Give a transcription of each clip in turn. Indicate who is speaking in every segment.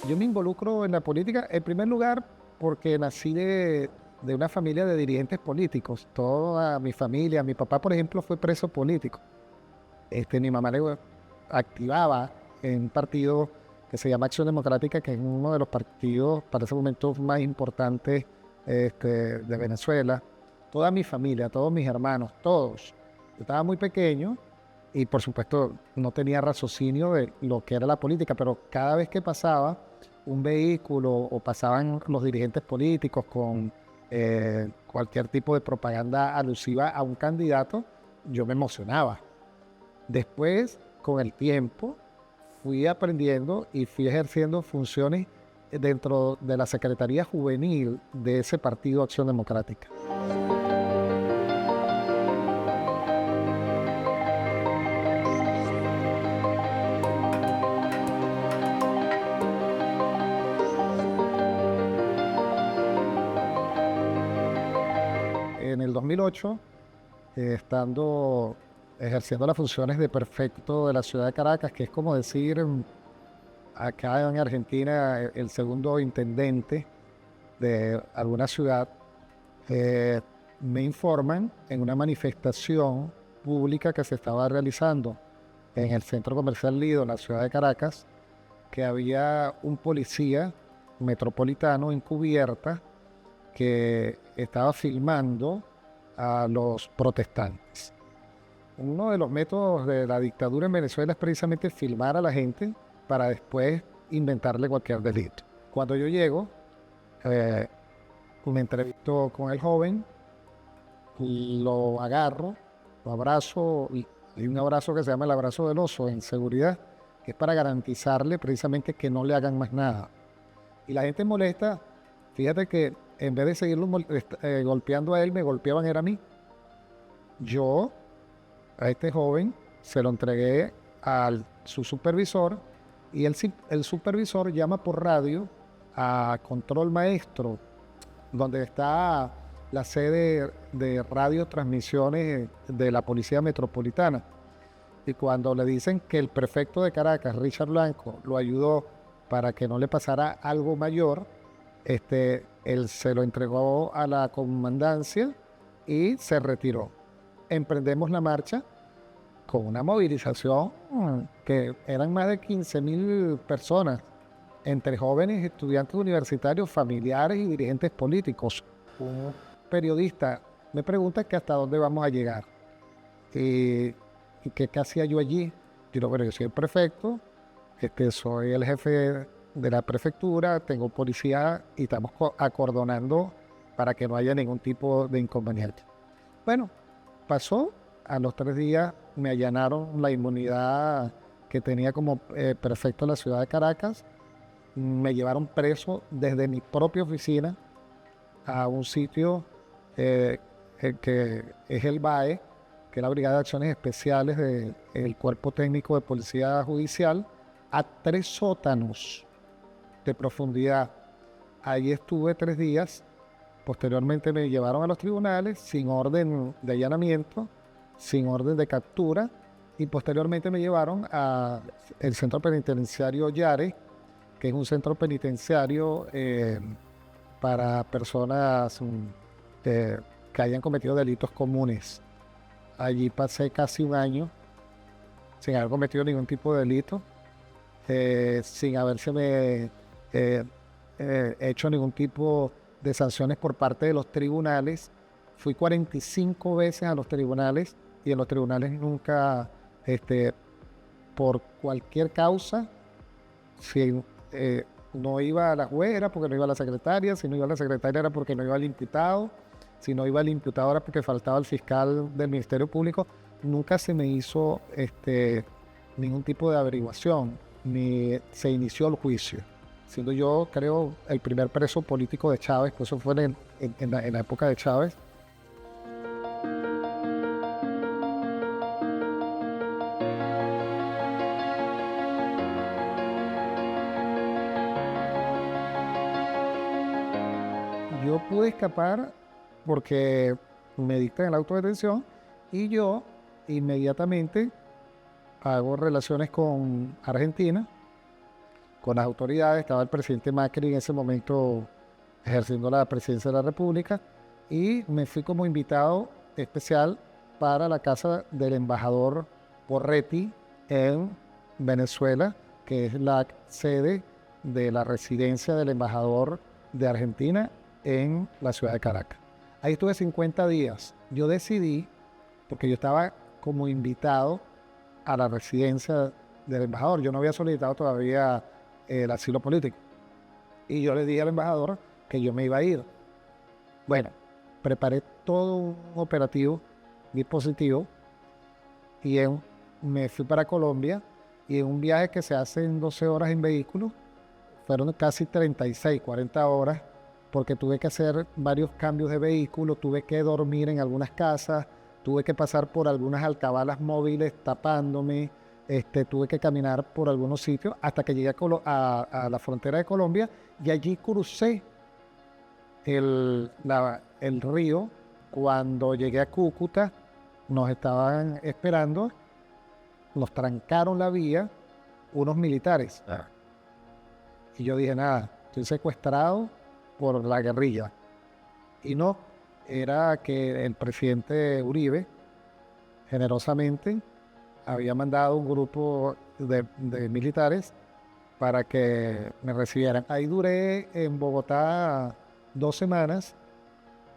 Speaker 1: Yo me involucro en la política, en primer lugar, porque nací de una familia de dirigentes políticos. Toda mi familia, mi papá, por ejemplo, fue preso político. Mi mamá le activaba en un partido que se llama Acción Democrática, que es uno de los partidos para ese momento más importantes de Venezuela. Toda mi familia, todos mis hermanos, todos. Yo estaba muy pequeño y por supuesto no tenía raciocinio de lo que era la política, pero cada vez que pasaba un vehículo o pasaban los dirigentes políticos con cualquier tipo de propaganda alusiva a un candidato, yo me emocionaba. Después, con el tiempo, fui aprendiendo y fui ejerciendo funciones dentro de la Secretaría Juvenil de ese partido Acción Democrática. En el 2008, ejerciendo las funciones de prefecto de la ciudad de Caracas, que es como decir acá en Argentina el segundo intendente de alguna ciudad, eh, me informan en una manifestación pública que se estaba realizando en el centro comercial Lido, en la ciudad de Caracas, que había un policía metropolitano encubierta que estaba filmando a los protestantes. Uno de los métodos de la dictadura en Venezuela es precisamente filmar a la gente para después inventarle cualquier delito. Cuando yo llego, eh, me entrevisto con el joven, lo agarro, lo abrazo, y hay un abrazo que se llama el abrazo del oso en seguridad, que es para garantizarle precisamente que no le hagan más nada. Y la gente molesta, fíjate que en vez de seguirlo golpeando a él, me golpeaban era a mí. Yo a este joven se lo entregué a su supervisor y el supervisor llama por radio a Control Maestro, donde está la sede de radiotransmisiones de la Policía Metropolitana. Y cuando le dicen que el prefecto de Caracas, Richard Blanco, lo ayudó para que no le pasara algo mayor, él se lo entregó a la comandancia y se retiró. Emprendemos la marcha con una movilización que eran más de 15.000 personas, entre jóvenes, estudiantes universitarios, familiares y dirigentes políticos. Un periodista me pregunta que hasta dónde vamos a llegar y qué hacía yo allí. Digo, bueno, yo soy el prefecto, soy el jefe de la prefectura, tengo policía y estamos acordonando para que no haya ningún tipo de inconveniente. Bueno, pasó, a los 3 días me allanaron la inmunidad que tenía como prefecto de la ciudad de Caracas, me llevaron preso desde mi propia oficina a un sitio que es el BAE, que es la Brigada de Acciones Especiales del Cuerpo Técnico de Policía Judicial, a 3 sótanos de profundidad. Ahí estuve 3 días. Posteriormente me llevaron a los tribunales sin orden de allanamiento, sin orden de captura, y posteriormente me llevaron al centro penitenciario Yare, que es un centro penitenciario para personas que hayan cometido delitos comunes. Allí pasé casi un año sin haber cometido ningún tipo de delito, sin habérseme hecho ningún tipo de sanciones por parte de los tribunales. Fui 45 veces a los tribunales y en los tribunales nunca, por cualquier causa, si no iba a la juez era porque no iba a la secretaria, si no iba a la secretaria era porque no iba al imputado, si no iba al imputado era porque faltaba el fiscal del Ministerio Público. Nunca se me hizo ningún tipo de averiguación, ni se inició el juicio, siendo yo, creo, el primer preso político de Chávez, pues eso fue en la época de Chávez. Yo pude escapar porque me dictan el auto de detención y yo inmediatamente hago relaciones con Argentina con las autoridades. Estaba el presidente Macri en ese momento ejerciendo la presidencia de la República y me fui como invitado especial para la casa del embajador Borretti en Venezuela, que es la sede de la residencia del embajador de Argentina en la ciudad de Caracas. Ahí estuve 50 días. Yo decidí, porque yo estaba como invitado a la residencia del embajador, yo no había solicitado todavía el asilo político. Y yo le dije al embajador que yo me iba a ir. Bueno, preparé todo un operativo dispositivo y me fui para Colombia, y en un viaje que se hace en 12 horas en vehículo, fueron casi 36, 40 horas, porque tuve que hacer varios cambios de vehículo, tuve que dormir en algunas casas, tuve que pasar por algunas alcabalas móviles tapándome, tuve que caminar por algunos sitios hasta que llegué a la frontera de Colombia, y allí crucé el río. Cuando llegué a Cúcuta, nos estaban esperando, nos trancaron la vía unos militares. Y yo dije, nada, estoy secuestrado por la guerrilla. Y no, era que el presidente Uribe, generosamente, había mandado un grupo de militares para que me recibieran. Ahí duré en Bogotá 2 semanas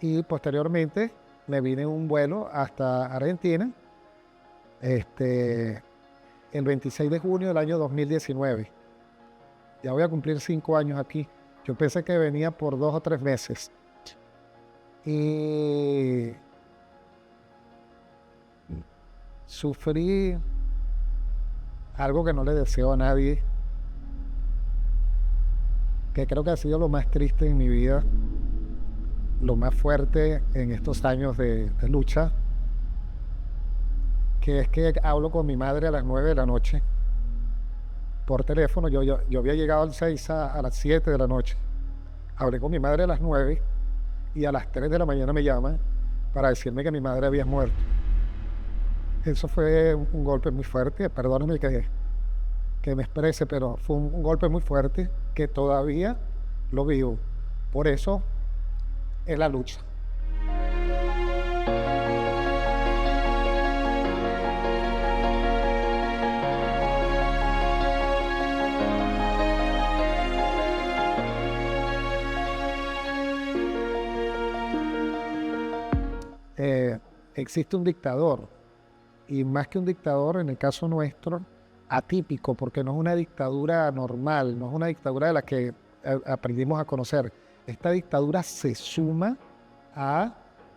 Speaker 1: y posteriormente me vine en un vuelo hasta Argentina el 26 de junio del año 2019. Ya voy a cumplir 5 años aquí. Yo pensé que venía por 2 o 3 meses. Y sufrí algo que no le deseo a nadie, que creo que ha sido lo más triste en mi vida, lo más fuerte en estos años de lucha, que es que hablo con mi madre a las 9 de la noche por teléfono. Yo había llegado al 6 a las 7 de la noche. Hablé con mi madre a las 9 y a las 3 de la mañana me llaman para decirme que mi madre había muerto. Eso fue un golpe muy fuerte. Perdóname que me exprese, pero fue un golpe muy fuerte que todavía lo vivo. Por eso es la lucha. Existe un dictador, y más que un dictador, en el caso nuestro, atípico, porque no es una dictadura normal, no es una dictadura de la que aprendimos a conocer. Esta dictadura se suma a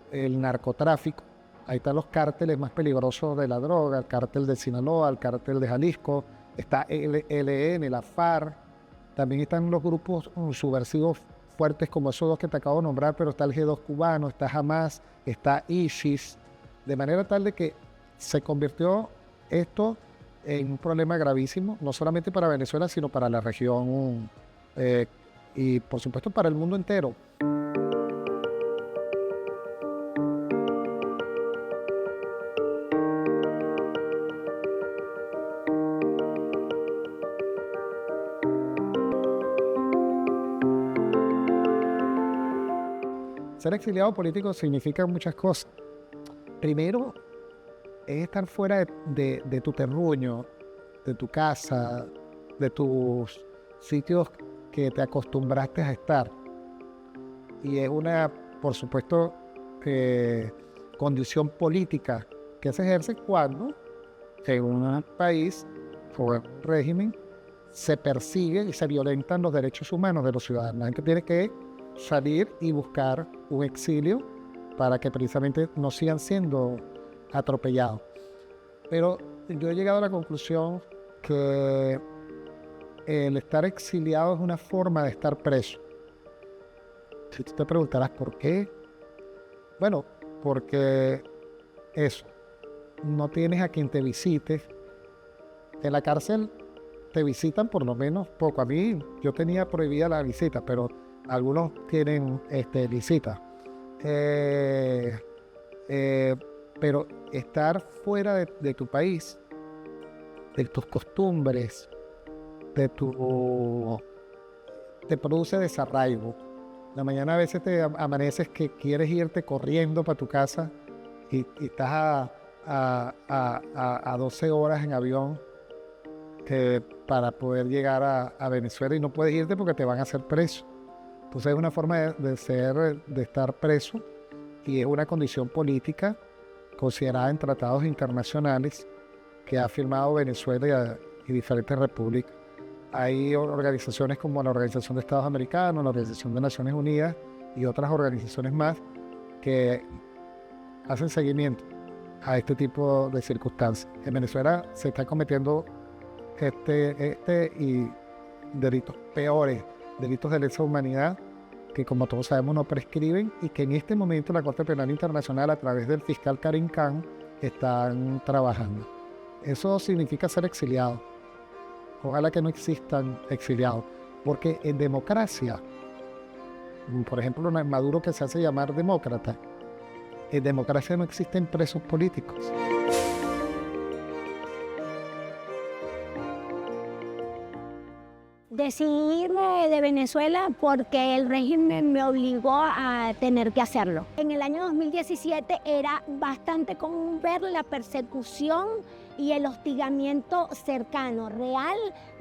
Speaker 1: el narcotráfico. Ahí están los cárteles más peligrosos de la droga, el cártel de Sinaloa, el cártel de Jalisco, está el ELN, la FARC, también están los grupos subversivos fuertes como esos dos que te acabo de nombrar, pero está el G2 cubano, está Hamas, está ISIS, de manera tal de que se convirtió esto en un problema gravísimo, no solamente para Venezuela, sino para la región y por supuesto para el mundo entero. Ser exiliado político significa muchas cosas. Primero, es estar fuera de tu terruño, de tu casa, de tus sitios que te acostumbraste a estar. Y es una, por supuesto, condición política que se ejerce cuando en un país o en un régimen se persigue y se violentan los derechos humanos de los ciudadanos. La gente tiene que salir y buscar un exilio para que precisamente no sigan siendo atropellados. Pero yo he llegado a la conclusión que el estar exiliado es una forma de estar preso. Si tú te preguntarás por qué, bueno, porque eso, no tienes a quien te visite. En la cárcel te visitan por lo menos poco. A mí, yo tenía prohibida la visita, pero algunos tienen visita. Pero estar fuera de tu país, de tus costumbres, de tu, te produce desarraigo. La mañana a veces te amaneces que quieres irte corriendo para tu casa y estás a 12 horas en avión para poder llegar a Venezuela y no puedes irte porque te van a hacer preso. Entonces es una forma de estar preso y es una condición política considerada en tratados internacionales que ha firmado Venezuela y diferentes repúblicas. Hay organizaciones como la Organización de Estados Americanos, la Organización de Naciones Unidas y otras organizaciones más que hacen seguimiento a este tipo de circunstancias. En Venezuela se están cometiendo y delitos peores, delitos de lesa humanidad, que como todos sabemos no prescriben y que en este momento la Corte Penal Internacional a través del fiscal Karim Khan están trabajando. Eso significa ser exiliado. Ojalá que no existan exiliados, porque en democracia, por ejemplo, Maduro, que se hace llamar demócrata, en democracia no existen presos políticos.
Speaker 2: Decidí irme de Venezuela porque el régimen me obligó a tener que hacerlo. En el año 2017 era bastante común ver la persecución y el hostigamiento cercano, real,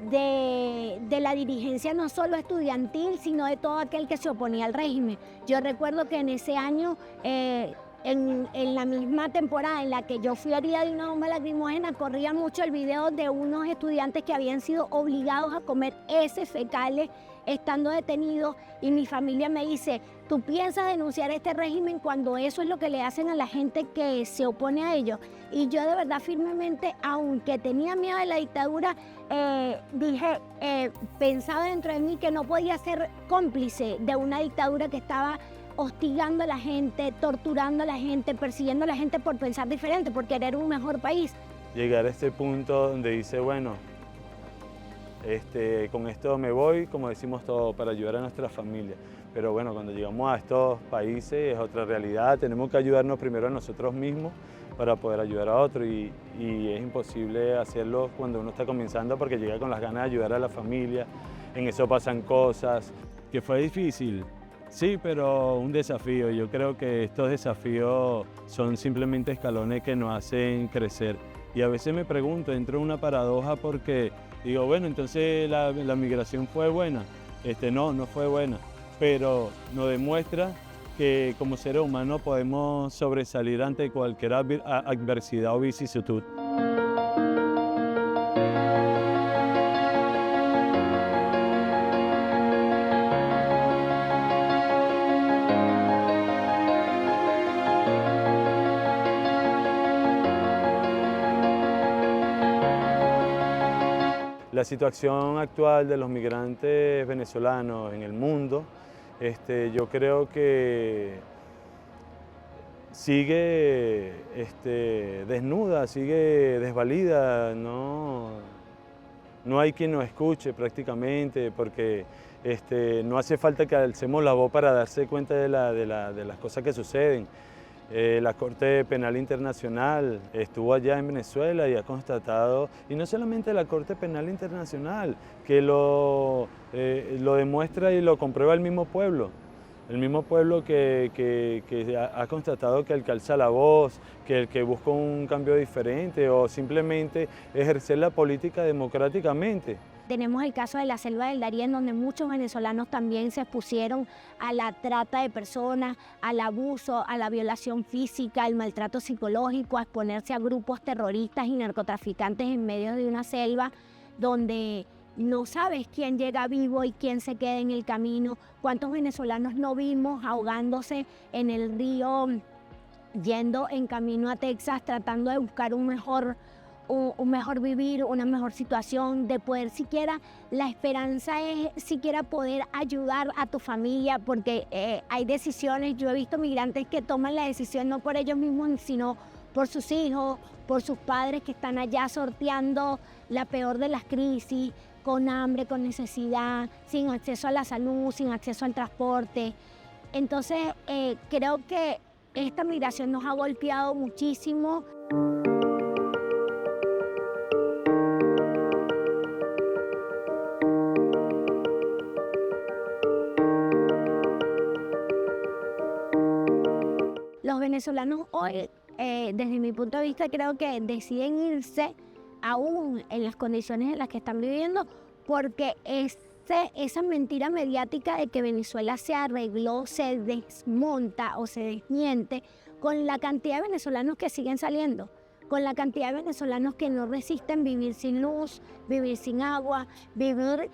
Speaker 2: de la dirigencia no solo estudiantil, sino de todo aquel que se oponía al régimen. Yo recuerdo que en ese año, en la misma temporada en la que yo fui herida de una bomba lacrimógena, corría mucho el video de unos estudiantes que habían sido obligados a comer heces fecales estando detenidos, y mi familia me dice: ¿tú piensas denunciar este régimen cuando eso es lo que le hacen a la gente que se opone a ellos? Y yo de verdad firmemente, aunque tenía miedo de la dictadura, pensaba dentro de mí que no podía ser cómplice de una dictadura que estaba hostigando a la gente, torturando a la gente, persiguiendo a la gente por pensar diferente, por querer un mejor país.
Speaker 3: Llegar a este punto donde dice, bueno, con esto me voy, como decimos todos, para ayudar a nuestra familia. Pero bueno, cuando llegamos a estos países es otra realidad, tenemos que ayudarnos primero a nosotros mismos para poder ayudar a otros y es imposible hacerlo cuando uno está comenzando porque llega con las ganas de ayudar a la familia, en eso pasan cosas. ¿Que fue difícil? Sí, pero un desafío. Yo creo que estos desafíos son simplemente escalones que nos hacen crecer. Y a veces me pregunto, entro en una paradoja porque digo, bueno, entonces la migración fue buena. No fue buena, pero nos demuestra que como seres humanos podemos sobresalir ante cualquier adversidad o vicisitud. La situación actual de los migrantes venezolanos en el mundo, yo creo que sigue desnuda, sigue desvalida, no hay quien nos escuche prácticamente, porque no hace falta que alcemos la voz para darse cuenta de las cosas que suceden. La Corte Penal Internacional estuvo allá en Venezuela y ha constatado, y no solamente la Corte Penal Internacional, que lo demuestra y lo comprueba el mismo pueblo que ha constatado que el que alza la voz, que el que busca un cambio diferente o simplemente ejercer la política democráticamente.
Speaker 2: Tenemos el caso de la Selva del Darién, donde muchos venezolanos también se expusieron a la trata de personas, al abuso, a la violación física, al maltrato psicológico, a exponerse a grupos terroristas y narcotraficantes en medio de una selva donde no sabes quién llega vivo y quién se queda en el camino. ¿Cuántos venezolanos no vimos ahogándose en el río, yendo en camino a Texas, tratando de buscar un mejor vivir, una mejor situación, de poder siquiera, la esperanza es siquiera poder ayudar a tu familia, porque hay decisiones, yo he visto migrantes que toman la decisión no por ellos mismos, sino por sus hijos, por sus padres que están allá sorteando la peor de las crisis, con hambre, con necesidad, sin acceso a la salud, sin acceso al transporte. Entonces, creo que esta migración nos ha golpeado muchísimo. Los venezolanos hoy, desde mi punto de vista, creo que deciden irse aún en las condiciones en las que están viviendo, porque esa mentira mediática de que Venezuela se arregló, se desmonta o se desmiente con la cantidad de venezolanos que siguen saliendo, con la cantidad de venezolanos que no resisten vivir sin luz, vivir sin agua, vivir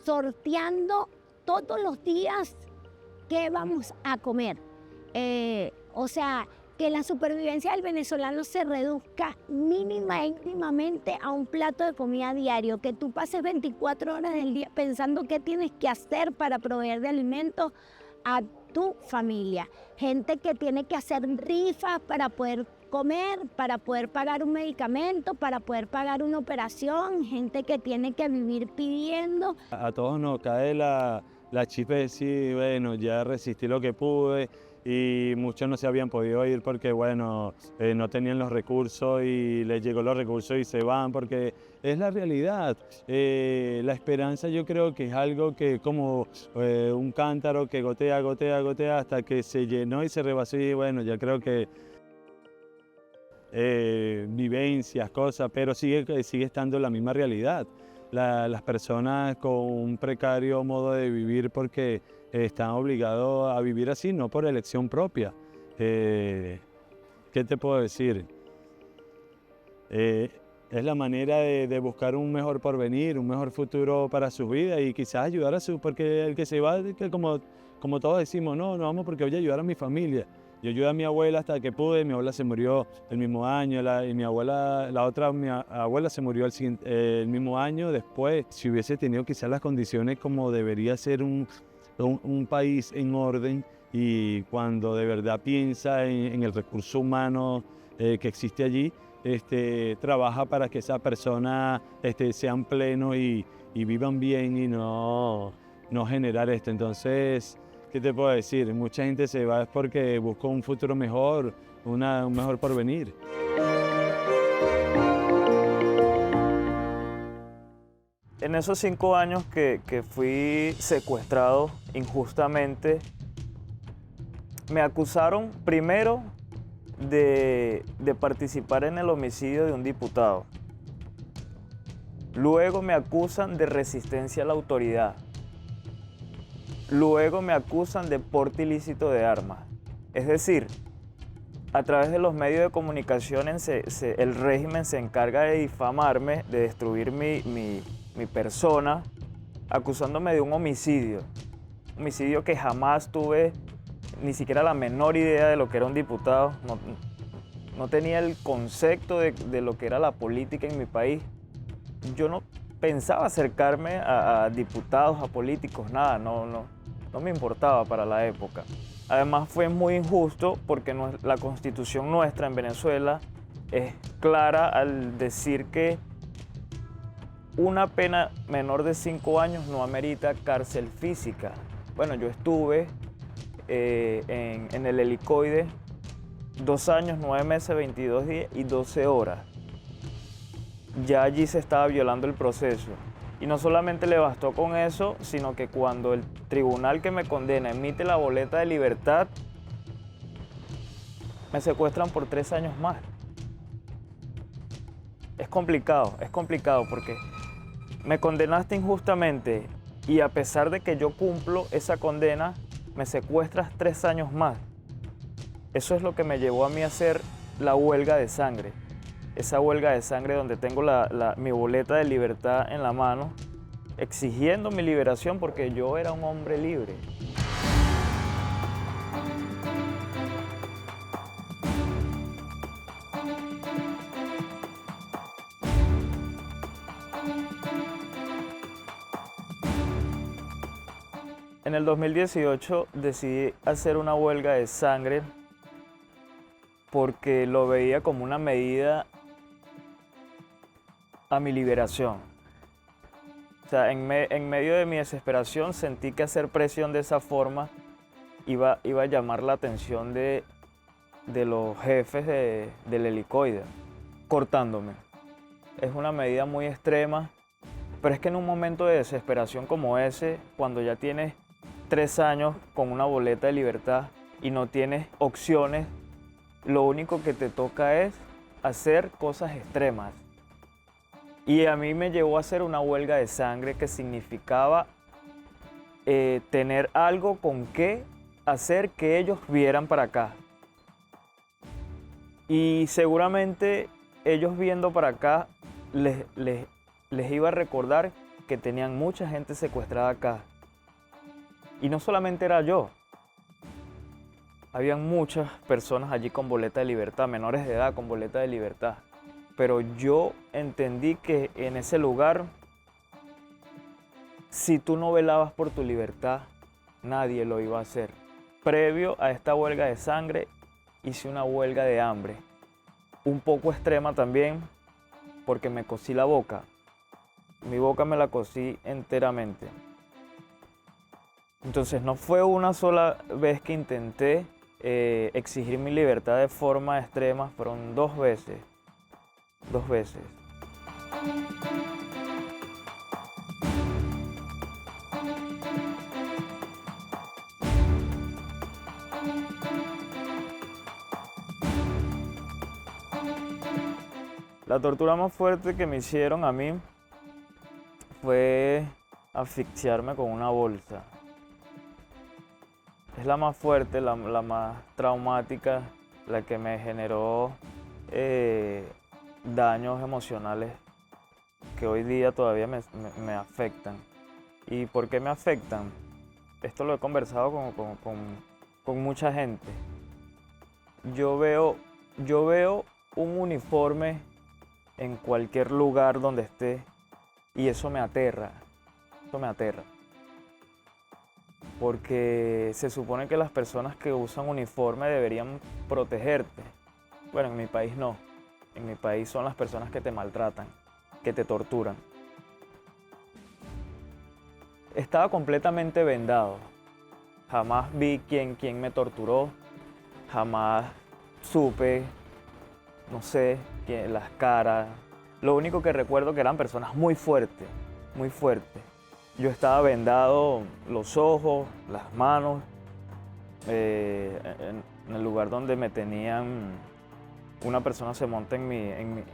Speaker 2: sorteando todos los días qué vamos a comer. O sea, que la supervivencia del venezolano se reduzca mínimamente a un plato de comida diario, que tú pases 24 horas del día pensando qué tienes que hacer para proveer de alimentos a tu familia. Gente que tiene que hacer rifas para poder comer, para poder pagar un medicamento, para poder pagar una operación, gente que tiene que vivir pidiendo.
Speaker 3: A todos nos cae la chispa de decir, bueno, ya resistí lo que pude, y muchos no se habían podido ir porque, bueno, no tenían los recursos y les llegó los recursos y se van, porque es la realidad. La esperanza yo creo que es algo que como un cántaro que gotea, gotea, gotea hasta que se llenó y se rebasó, y bueno, ya creo que vivencias, cosas, pero sigue estando la misma realidad. Las personas con un precario modo de vivir porque están obligados a vivir así, no por elección propia. ¿Qué te puedo decir? Es la manera de buscar un mejor porvenir, un mejor futuro para sus vidas y quizás ayudar a porque el que se va, que como todos decimos, no vamos porque voy a ayudar a mi familia. Yo ayudé a mi abuela hasta que pude, mi abuela se murió el mismo año, y mi abuela se murió el mismo año después. Si hubiese tenido quizás las condiciones como debería ser un país en orden, y cuando de verdad piensa en el recurso humano que existe allí, trabaja para que esa persona sean plenos y vivan bien y no generar esto. Entonces, ¿qué te puedo decir? Mucha gente se va es porque busca un futuro mejor, un mejor porvenir.
Speaker 4: En esos 5 años que fui secuestrado injustamente, me acusaron primero de participar en el homicidio de un diputado. Luego me acusan de resistencia a la autoridad. Luego me acusan de porte ilícito de armas. Es decir, a través de los medios de comunicación el régimen se encarga de difamarme, de destruir mi persona, acusándome de un homicidio. Homicidio que jamás tuve ni siquiera la menor idea de lo que era un diputado. No tenía el concepto de lo que era la política en mi país. Yo no pensaba acercarme a diputados, a políticos, nada, no me importaba para la época. Además fue muy injusto porque la constitución nuestra en Venezuela es clara al decir que una pena menor de 5 años no amerita cárcel física. Bueno, yo estuve en el helicoide 2 años, 9 meses, 22 días y 12 horas. Ya allí se estaba violando el proceso. Y no solamente le bastó con eso, sino que cuando el tribunal que me condena emite la boleta de libertad, me secuestran por 3 años más. Es complicado porque me condenaste injustamente y a pesar de que yo cumplo esa condena, me secuestras 3 años más. Eso es lo que me llevó a mí a hacer la huelga de sangre. Esa huelga de sangre donde tengo mi boleta de libertad en la mano, exigiendo mi liberación porque yo era un hombre libre. En el 2018 decidí hacer una huelga de sangre porque lo veía como una medida a mi liberación. O sea, en medio de mi desesperación sentí que hacer presión de esa forma iba a llamar la atención de los jefes del helicoide, cortándome. Es una medida muy extrema, pero es que en un momento de desesperación como ese, cuando ya tienes 3 años con una boleta de libertad, y no tienes opciones, lo único que te toca es hacer cosas extremas. Y a mí me llevó a hacer una huelga de sangre que significaba tener algo con qué hacer que ellos vieran para acá. Y seguramente ellos viendo para acá les iba a recordar que tenían mucha gente secuestrada acá. Y no solamente era yo. Habían muchas personas allí con boleta de libertad, menores de edad con boleta de libertad. Pero yo entendí que en ese lugar, si tú no velabas por tu libertad, nadie lo iba a hacer. Previo a esta huelga de sangre, hice una huelga de hambre. Un poco extrema también, porque me cosí la boca. Mi boca me la cosí enteramente. Entonces no fue una sola vez que intenté exigir mi libertad de forma extrema, fueron 2 veces. 2 veces. La tortura más fuerte que me hicieron a mí fue asfixiarme con una bolsa. Es la más fuerte, la más traumática, la que me generó daños emocionales que hoy día todavía me afectan. ¿Y por qué me afectan? Esto lo he conversado con mucha gente. Yo veo un uniforme en cualquier lugar donde esté y eso me aterra. Eso me aterra. Porque se supone que las personas que usan uniforme deberían protegerte. Bueno, en mi país no. En mi país son las personas que te maltratan, que te torturan. Estaba completamente vendado. Jamás vi quién me torturó. Jamás supe, no sé, las caras. Lo único que recuerdo que eran personas muy fuertes, muy fuertes. Yo estaba vendado los ojos, las manos, en el lugar donde me tenían, una persona se monta en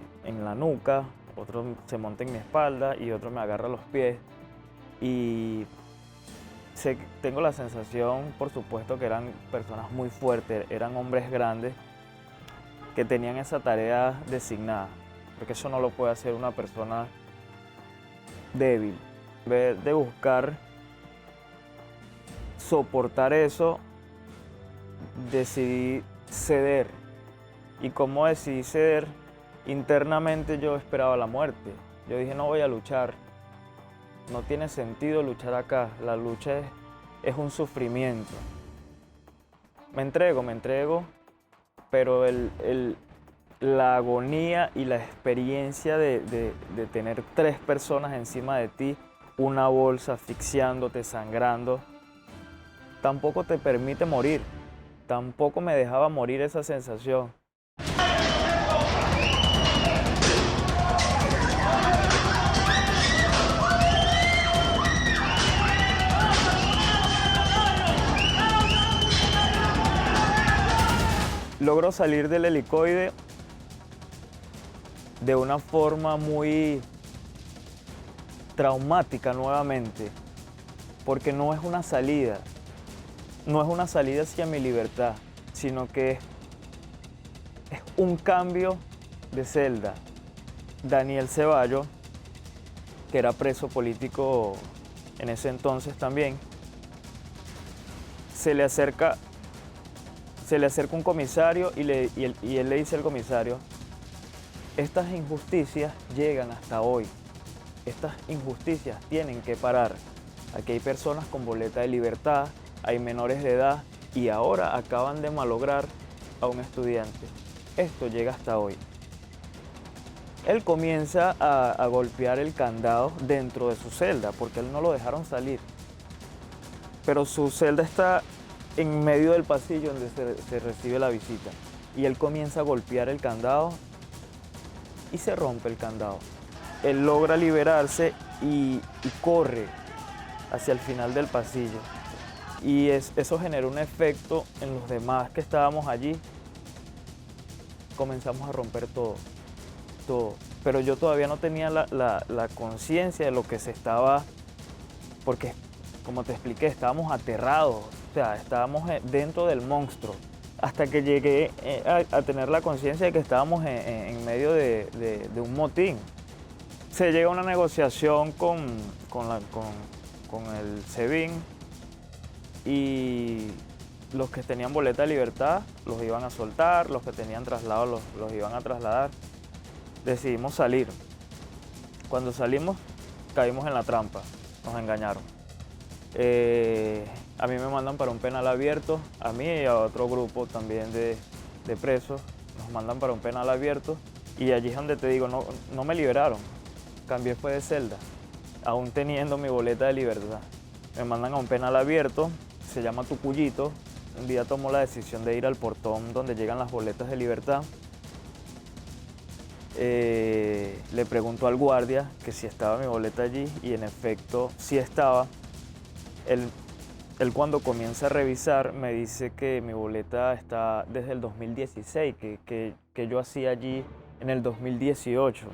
Speaker 4: la nuca, otro se monta en mi espalda y otro me agarra los pies. Y tengo la sensación, por supuesto, que eran personas muy fuertes, eran hombres grandes que tenían esa tarea designada, porque eso no lo puede hacer una persona débil. En vez de buscar soportar eso, decidí ceder. ¿Y cómo decidí ceder? Internamente yo esperaba la muerte. Yo dije, no voy a luchar. No tiene sentido luchar acá. La lucha es un sufrimiento. Me entrego, pero la agonía y la experiencia de tener 3 personas encima de ti, una bolsa asfixiándote, sangrando, tampoco te permite morir. Tampoco me dejaba morir esa sensación. Logro salir del helicoide de una forma muy traumática nuevamente, porque no es una salida hacia mi libertad, sino que es un cambio de celda. Daniel Ceballos, que era preso político en ese entonces también, se le acerca un comisario y él le dice al comisario, estas injusticias llegan hasta hoy, estas injusticias tienen que parar. Aquí hay personas con boleta de libertad, hay menores de edad y ahora acaban de malograr a un estudiante. Esto llega hasta hoy. Él comienza a golpear el candado dentro de su celda porque él no lo dejaron salir. Pero su celda está en medio del pasillo donde se recibe la visita. Y él comienza a golpear el candado y se rompe el candado. Él logra liberarse y corre hacia el final del pasillo. Y eso generó un efecto en los demás que estábamos allí. Comenzamos a romper todo. Pero yo todavía no tenía la conciencia de lo que se estaba, porque como te expliqué, estábamos aterrados, o sea, estábamos dentro del monstruo, hasta que llegué a tener la conciencia de que estábamos en medio de un motín. Se llega a una negociación con el SEBIN y los que tenían boleta de libertad los iban a soltar, los que tenían traslado los iban a trasladar. Decidimos salir. Cuando salimos, caímos en la trampa, nos engañaron. A mí me mandan para un penal abierto, a mí y a otro grupo también de presos, nos mandan para un penal abierto y allí es donde te digo, no me liberaron, cambié fue de celda, aún teniendo mi boleta de libertad. Me mandan a un penal abierto, se llama Tucuyito, un día tomo la decisión de ir al portón donde llegan las boletas de libertad. Le pregunto al guardia que si estaba mi boleta allí y en efecto sí estaba. Él cuando comienza a revisar me dice que mi boleta está desde el 2016, que yo hacía allí en el 2018.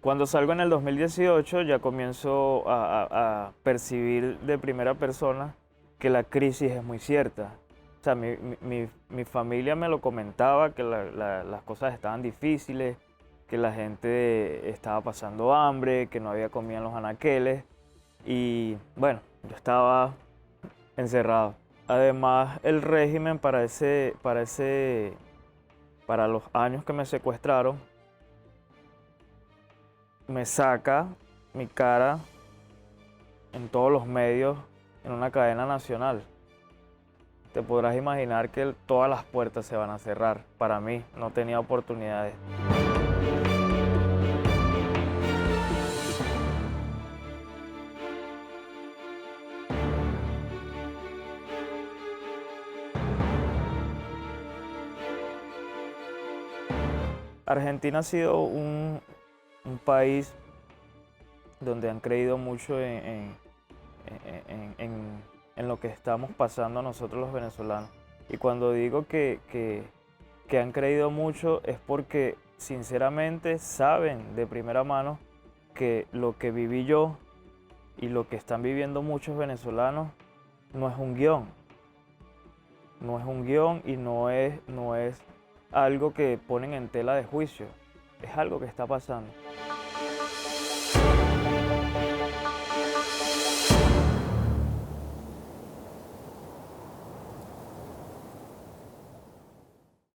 Speaker 4: Cuando salgo en el 2018 ya comienzo a percibir de primera persona que la crisis es muy cierta. O sea, mi familia me lo comentaba, que las cosas estaban difíciles, que la gente estaba pasando hambre, que no había comida en los anaqueles. Y bueno, yo estaba encerrado. Además, el régimen para los años que me secuestraron, me saca mi cara en todos los medios en una cadena nacional. Te podrás imaginar que todas las puertas se van a cerrar. Para mí no tenía oportunidades. Argentina ha sido un país donde han creído mucho en lo que estamos pasando nosotros los venezolanos. Y cuando digo que han creído mucho es porque sinceramente saben de primera mano que lo que viví yo y lo que están viviendo muchos venezolanos no es un guión. No es un guión y no es algo que ponen en tela de juicio. Es algo que está pasando.